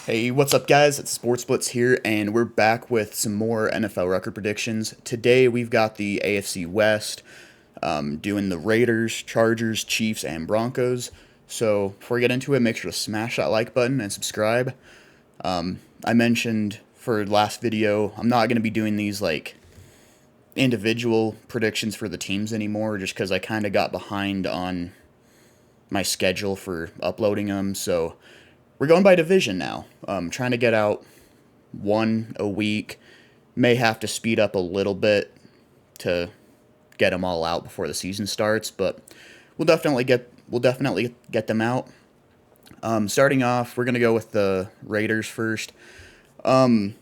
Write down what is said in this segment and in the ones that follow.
Hey, what's up, guys? It's Sports Blitz here, and we're back with some more NFL record predictions. Today, we've got the AFC West, doing the Raiders, Chargers, Chiefs, and Broncos. So, before we get into it, make sure to smash that like button and subscribe. I mentioned for last video, I'm not going to be doing these like individual predictions for the teams anymore, just because I kind of got behind on my schedule for uploading them. So, we're going by division now. Trying to get out one a week. May have to speed up a little bit to get them all out before the season starts, but we'll definitely get them out. Starting off, we're gonna go with the Raiders first. For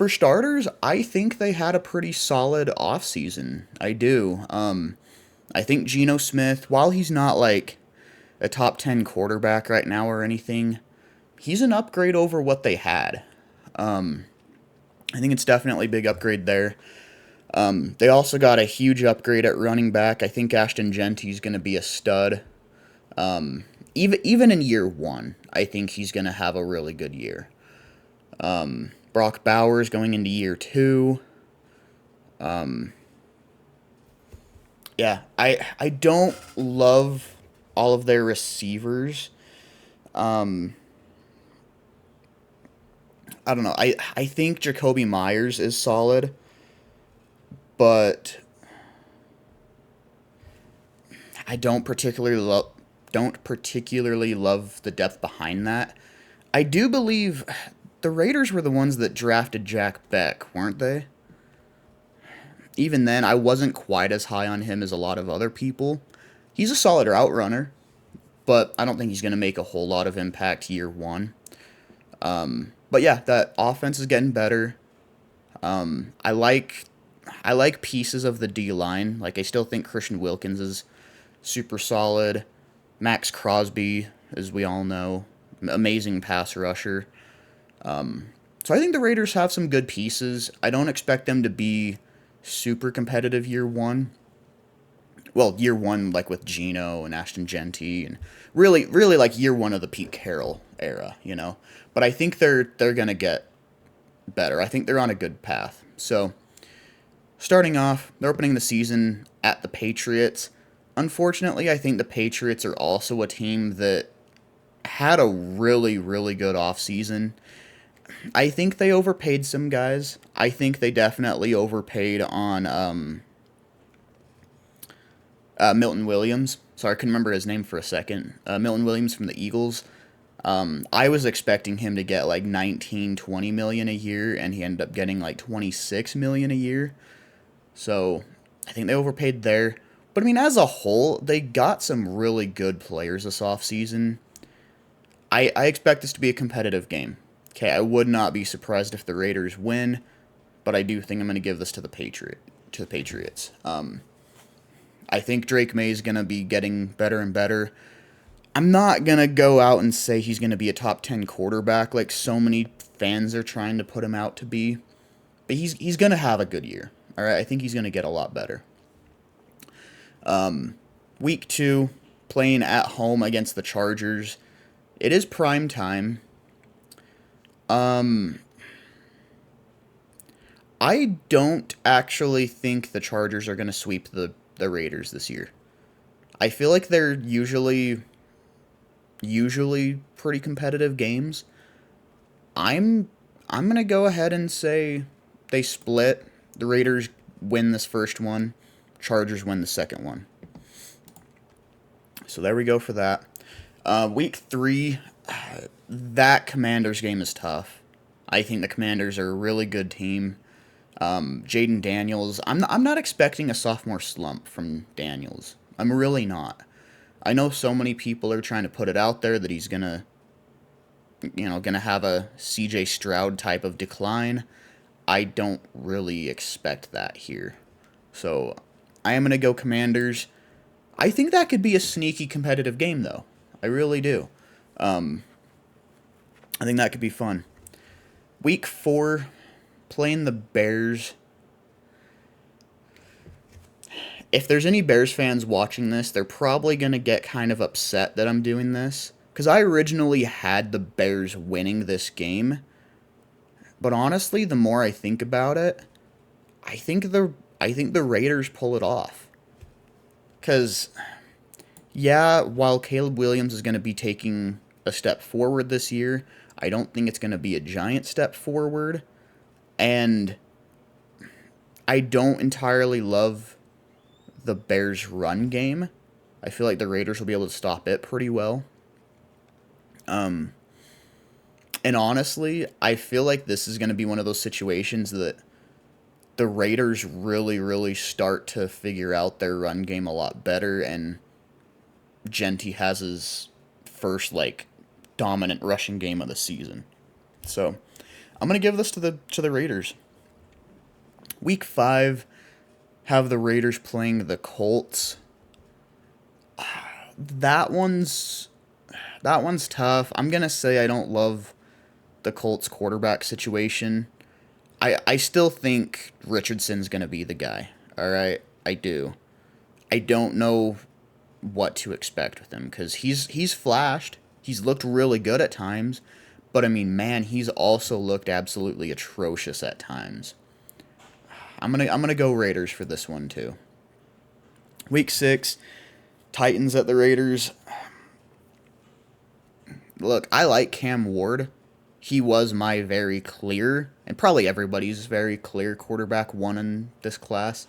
starters, I think they had a pretty solid offseason. I do. I think Geno Smith, while he's not like a top 10 quarterback right now or anything, he's an upgrade over what they had. I think it's definitely a big upgrade there. They also got a huge upgrade at running back. I think Ashton Genty's going to be a stud. Even in year one, I think he's going to have a really good year. Brock Bowers going into year two. Yeah, I don't love all of their receivers. I don't know. I think Jacoby Myers is solid, but I don't particularly love the depth behind that. I do believe the Raiders were the ones that drafted Jack Beck, weren't they? Even then, I wasn't quite as high on him as a lot of other people. He's a solid route runner, but I don't think he's going to make a whole lot of impact year one. But yeah, that offense is getting better. I like pieces of the D line. Like I still think Christian Wilkins is super solid. Max Crosby, as we all know, amazing pass rusher. So I think the Raiders have some good pieces. I don't expect them to be super competitive year one. Well, year one like with Geno and Ashton Genty and really like year one of the Pete Carroll era. But I think they're gonna get better. I think they're on a good path. So starting off, they're opening the season at the Patriots. Unfortunately, I think the Patriots are also a team that had a really good offseason. I think they overpaid some guys. I think they definitely overpaid on Milton Williams. Sorry, I couldn't remember his name for a second. Milton Williams from the Eagles. I was expecting him to get like 19, 20 million a year, and he ended up getting like 26 million a year. So I think they overpaid there. But I mean, as a whole, they got some really good players this offseason. I expect this to be a competitive game. Okay, I would not be surprised if the Raiders win, but I do think I'm going to give this to the Patriots. I think Drake May is going to be getting better and better. I'm not going to go out and say he's going to be a top 10 quarterback like so many fans are trying to put him out to be, but he's going to have a good year. All right, I think he's going to get a lot better. Week 2, playing at home against the Chargers. It is prime time. I don't actually think the Chargers are going to sweep the Raiders this year. I feel like they're usually pretty competitive games. I'm going to go ahead and say they split. The Raiders win this first one, Chargers win the second one. So there we go for that. Week 3, that Commanders game is tough. I think the Commanders are a really good team. Jaden Daniels, I'm not expecting a sophomore slump from Daniels. I'm really not. I know so many people are trying to put it out there that he's gonna have a CJ Stroud type of decline. I don't really expect that here. So I am gonna go Commanders. I think that could be a sneaky competitive game though. I really do. I think that could be fun. Week 4, playing the Bears. If there's any Bears fans watching this, they're probably going to get kind of upset that I'm doing this, Because I originally had the Bears winning this game, but honestly, the more I think about it, I think the Raiders pull it off. Because, yeah, while Caleb Williams is going to be taking a step forward this year, I don't think it's going to be a giant step forward. And I don't entirely love the Bears' run game. I feel like the Raiders will be able to stop it pretty well. And honestly, I feel like this is going to be one of those situations that the Raiders really, really start to figure out their run game a lot better, and Genty has his first, like, dominant rushing game of the season. So, I'm going to give this to the Raiders. Week 5, have the Raiders playing the Colts. That one's tough. I'm going to say I don't love the Colts quarterback situation. I still think Richardson's going to be the guy. All right, I do. I don't know what to expect with him because he's flashed. He's looked really good at times, but I mean, man, he's also looked absolutely atrocious at times. I'm gonna go Raiders for this one too. Week 6, Titans at the Raiders. Look, I like Cam Ward. He was my very clear, and probably everybody's very clear quarterback one in this class.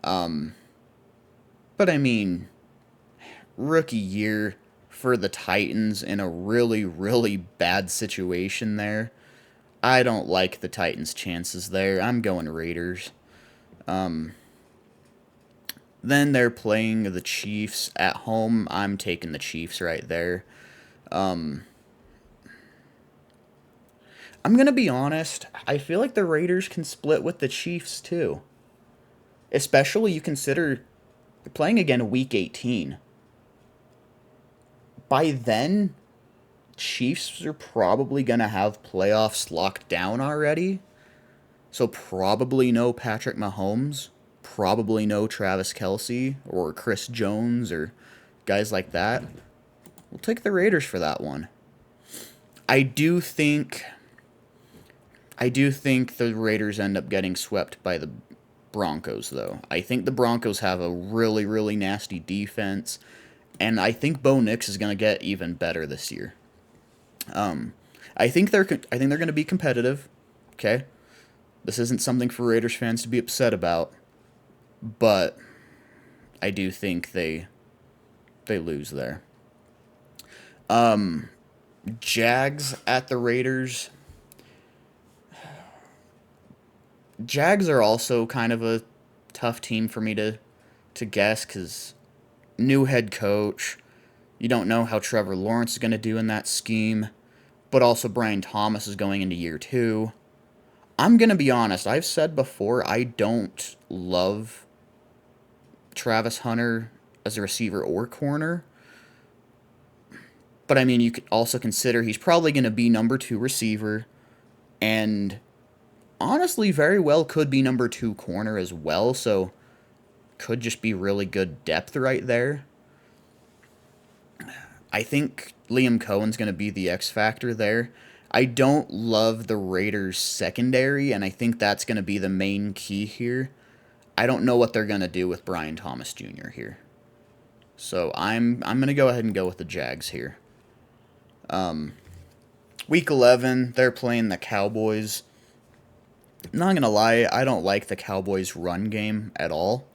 But I mean, rookie year for the Titans in a really, really bad situation there. I don't like the Titans' chances there. I'm going Raiders. Then they're playing the Chiefs at home. I'm taking the Chiefs right there. I'm going to be honest. I feel like the Raiders can split with the Chiefs too. Especially you consider playing again week 18. By then, Chiefs are probably going to have playoffs locked down already. So probably no Patrick Mahomes. Probably no Travis Kelce or Chris Jones or guys like that. We'll take the Raiders for that one. I do think the Raiders end up getting swept by the Broncos, though. I think the Broncos have a really, really nasty defense, and I think Bo Nix is going to get even better this year. I think they're going to be competitive. Okay, this isn't something for Raiders fans to be upset about, but I do think they lose there. Jags at the Raiders. Jags are also kind of a tough team for me to guess because new head coach. You don't know how Trevor Lawrence is going to do in that scheme, but also Brian Thomas is going into year 2. I'm going to be honest. I've said before I don't love Travis Hunter as a receiver or corner. But I mean, you could also consider he's probably going to be number 2 receiver, and honestly, very well could be number 2 corner as well, so could just be really good depth right there. I think Liam Cohen's going to be the X factor there. I don't love the Raiders' secondary, and I think that's going to be the main key here. I don't know what they're going to do with Brian Thomas Jr. here. So I'm going to go ahead and go with the Jags here. Week 11, they're playing the Cowboys. I'm not going to lie, I don't like the Cowboys' run game at all.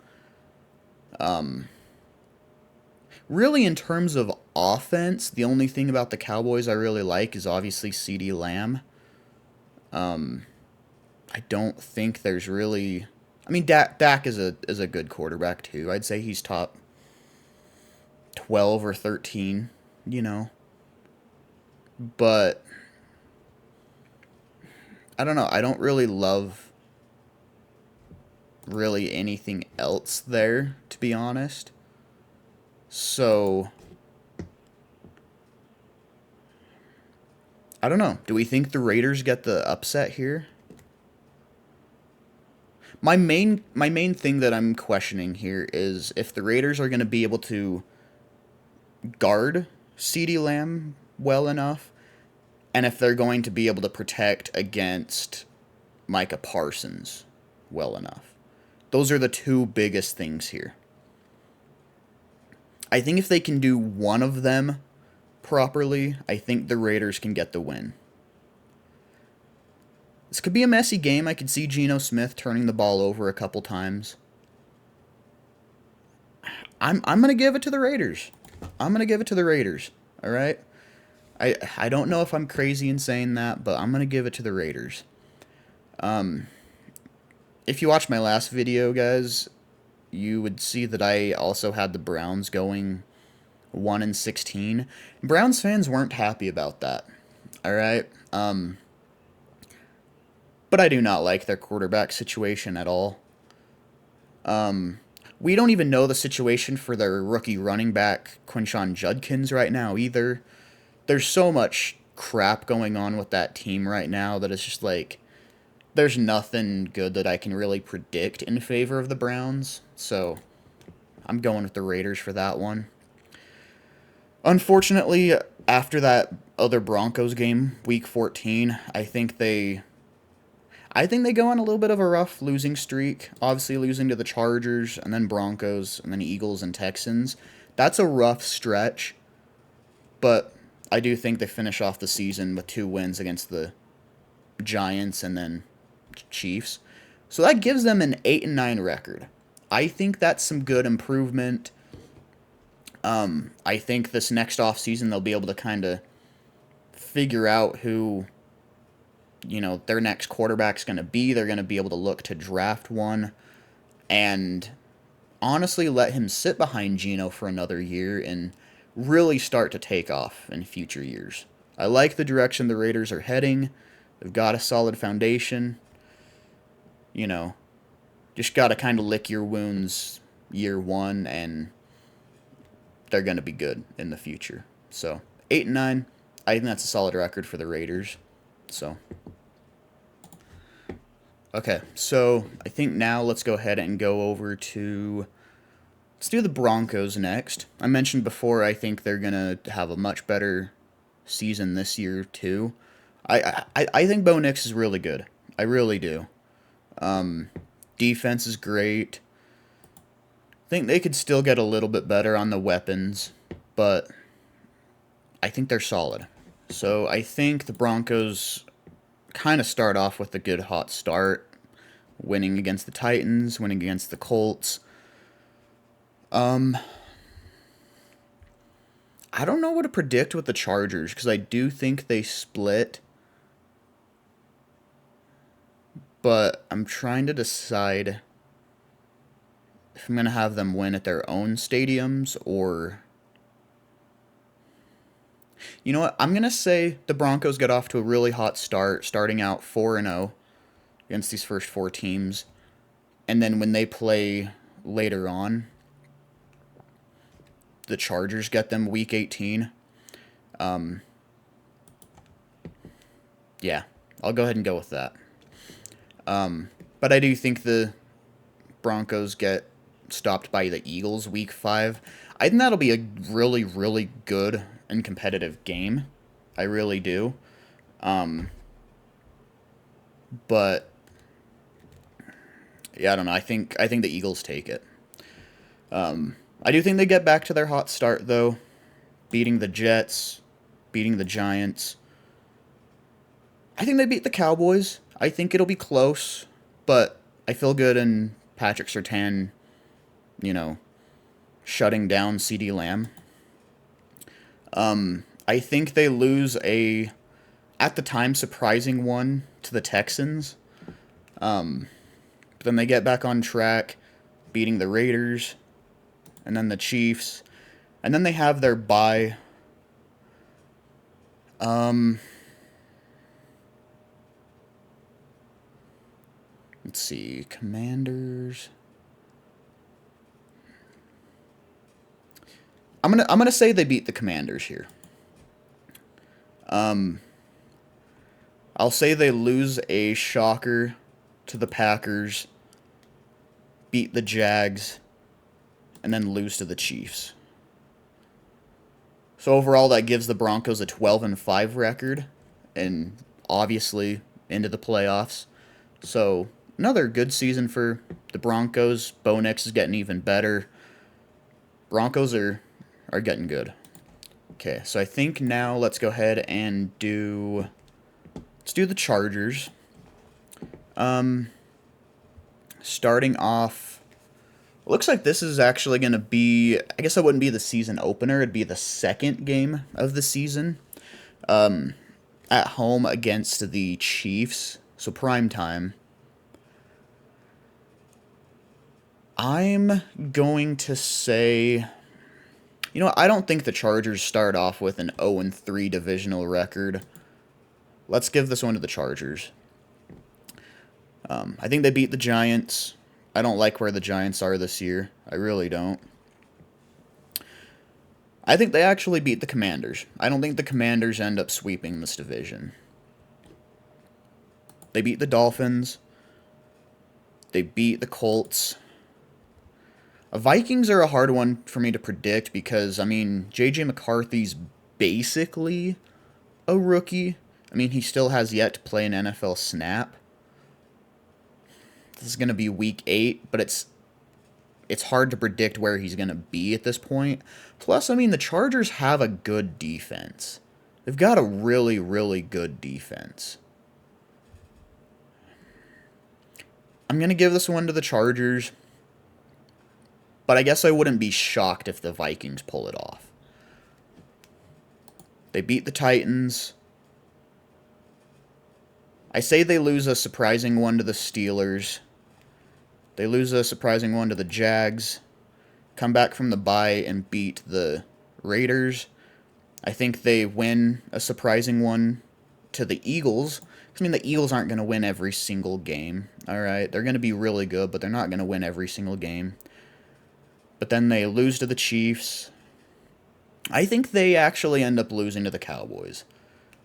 Really, in terms of offense, the only thing about the Cowboys I really like is obviously CeeDee Lamb. I don't think there's really... I mean, Dak is a good quarterback, too. I'd say he's top 12 or 13, you know. But I don't know. I don't really love really anything else there, to be honest. So I don't know. Do we think the Raiders get the upset here? My main thing that I'm questioning here is if the Raiders are going to be able to guard CeeDee Lamb well enough, and if they're going to be able to protect against Micah Parsons well enough. Those are the two biggest things here. I think if they can do one of them properly, I think the Raiders can get the win. This could be a messy game. I could see Geno Smith turning the ball over a couple times. I'm going to give it to the Raiders. I'm going to give it to the Raiders. All right? I don't know if I'm crazy in saying that, but I'm going to give it to the Raiders. If you watched my last video, guys, you would see that I also had the Browns going 1-16. Browns fans weren't happy about that. All right? But I do not like their quarterback situation at all. We don't even know the situation for their rookie running back, Quinshon Judkins, right now either. There's so much crap going on with that team right now that it's just like, there's nothing good that I can really predict in favor of the Browns. So I'm going with the Raiders for that one. Unfortunately, after that other Broncos game, Week 14, I think they go on a little bit of a rough losing streak. Obviously losing to the Chargers, and then Broncos, and then Eagles and Texans. That's a rough stretch, but I do think they finish off the season with 2 wins against the Giants and then Chiefs. So that gives them an 8-9 record. I think that's some good improvement. I think this next offseason they'll be able to kind of figure out who, their next quarterback's going to be. They're going to be able to look to draft one and honestly let him sit behind Geno for another year and really start to take off in future years. I like the direction the Raiders are heading. They've got a solid foundation. Just got to kind of lick your wounds year one, and they're going to be good in the future. So, 8-9, I think that's a solid record for the Raiders. So, okay, so I think now let's go ahead and go over to, let's do the Broncos next. I mentioned before I think they're going to have a much better season this year too. I think Bo Nix is really good. I really do. Defense is great. I think they could still get a little bit better on the weapons, but I think they're solid. So I think the Broncos kind of start off with a good hot start, winning against the Titans, winning against the Colts. I don't know what to predict with the Chargers because I do think they split. But I'm trying to decide if I'm going to have them win at their own stadiums or... You know what? I'm going to say the Broncos get off to a really hot start, starting out 4-0 against these first 4 teams. And then when they play later on, the Chargers get them Week 18. Yeah, I'll go ahead and go with that. But I do think the Broncos get stopped by the Eagles Week 5. I think that'll be a really, really good and competitive game. I really do. But yeah, I don't know. I think the Eagles take it. I do think they get back to their hot start though, beating the Jets, beating the Giants. I think they beat the Cowboys. I think it'll be close, but I feel good in Patrick Surtain, shutting down CeeDee Lamb. I think they lose at the time, surprising one to the Texans. But then they get back on track, beating the Raiders, and then the Chiefs, and then they have their bye. Let's see, Commanders. I'm gonna say they beat the Commanders here. I'll say they lose a shocker to the Packers, beat the Jags, and then lose to the Chiefs. So overall, that gives the Broncos a 12-5 record, and obviously into the playoffs. So another good season for the Broncos. Bo Nix is getting even better. Broncos are getting good. Okay, so I think now let's go ahead and let's do the Chargers. Starting off, looks like this is actually going to be, I guess it wouldn't be the season opener, it'd be the second game of the season. At home against the Chiefs, so prime time. I'm going to say, I don't think the Chargers start off with an 0-3 divisional record. Let's give this one to the Chargers. I think they beat the Giants. I don't like where the Giants are this year. I really don't. I think they actually beat the Commanders. I don't think the Commanders end up sweeping this division. They beat the Dolphins. They beat the Colts. Vikings are a hard one for me to predict because, J.J. McCarthy's basically a rookie. He still has yet to play an NFL snap. This is going to be week 8, but it's hard to predict where he's going to be at this point. Plus, the Chargers have a good defense. They've got a really, really good defense. I'm going to give this one to the Chargers, but I guess I wouldn't be shocked if the Vikings pull it off. They beat the Titans. I say they lose a surprising one to the Steelers. They lose a surprising one to the Jags. Come back from the bye and beat the Raiders. I think they win a surprising one to the Eagles. The Eagles aren't going to win every single game. Alright, they're going to be really good, but they're not going to win every single game. But then they lose to the Chiefs. I think they actually end up losing to the Cowboys.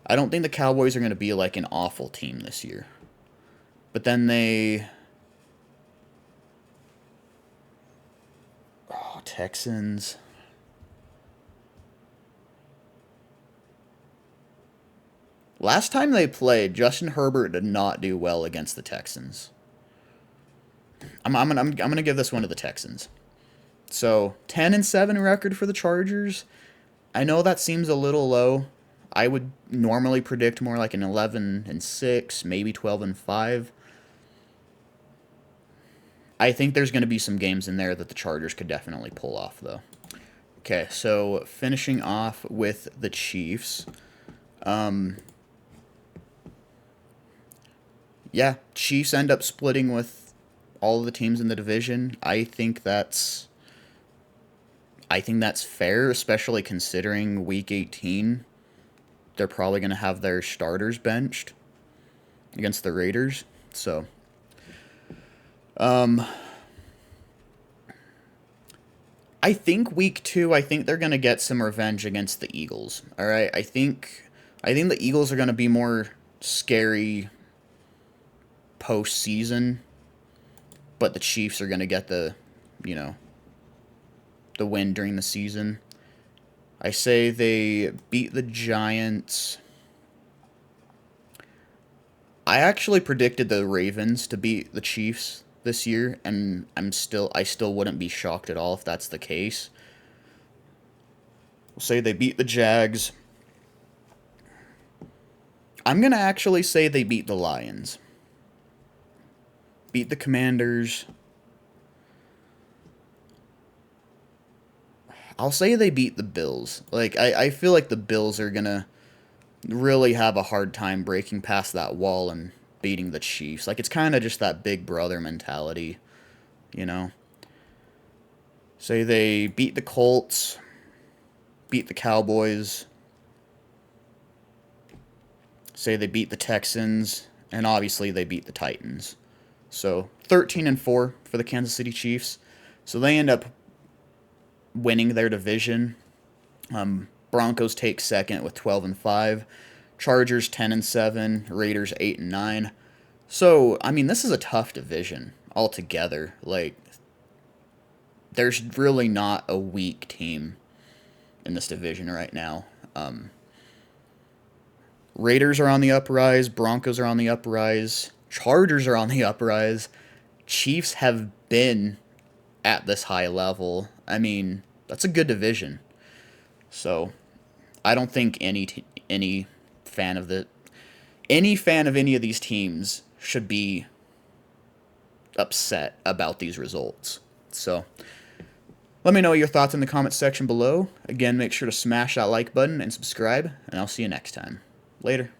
I don't think the Cowboys are going to be like an awful team this year. But then Texans. Last time they played, Justin Herbert did not do well against the Texans. I'm gonna give this one to the Texans. So 10-7 record for the Chargers. I know that seems a little low. I would normally predict more like an 11-6, maybe 12-5. I think there's going to be some games in there that the Chargers could definitely pull off, though. Okay, so finishing off with the Chiefs. Yeah, Chiefs end up splitting with all of the teams in the division. I think that's fair, especially considering Week 18. They're probably going to have their starters benched against the Raiders. So, I think Week 2, they're going to get some revenge against the Eagles. All right, I think the Eagles are going to be more scary postseason, but the Chiefs are going to get the win during the season. I say they beat the Giants. I actually predicted the Ravens to beat the Chiefs this year, and I still wouldn't be shocked at all if that's the case. We'll say they beat the Jags. I'm going to actually say they beat the Lions. Beat the Commanders. I'll say they beat the Bills. I feel like the Bills are going to really have a hard time breaking past that wall and beating the Chiefs. It's kind of just that big brother mentality, Say they beat the Colts, beat the Cowboys. Say they beat the Texans, and obviously they beat the Titans. So 13-4 for the Kansas City Chiefs. So they end up winning their division. Broncos take second with 12-5. Chargers 10-7. Raiders 8-9. So this is a tough division altogether. There's really not a weak team in this division right now. Raiders are on the uprise. Broncos are on the uprise. Chargers are on the uprise. Chiefs have been at this high level. I mean, that's a good division. So, I don't think any fan of any of these teams should be upset about these results. So, let me know your thoughts in the comments section below. Again, make sure to smash that like button and subscribe, and I'll see you next time. Later.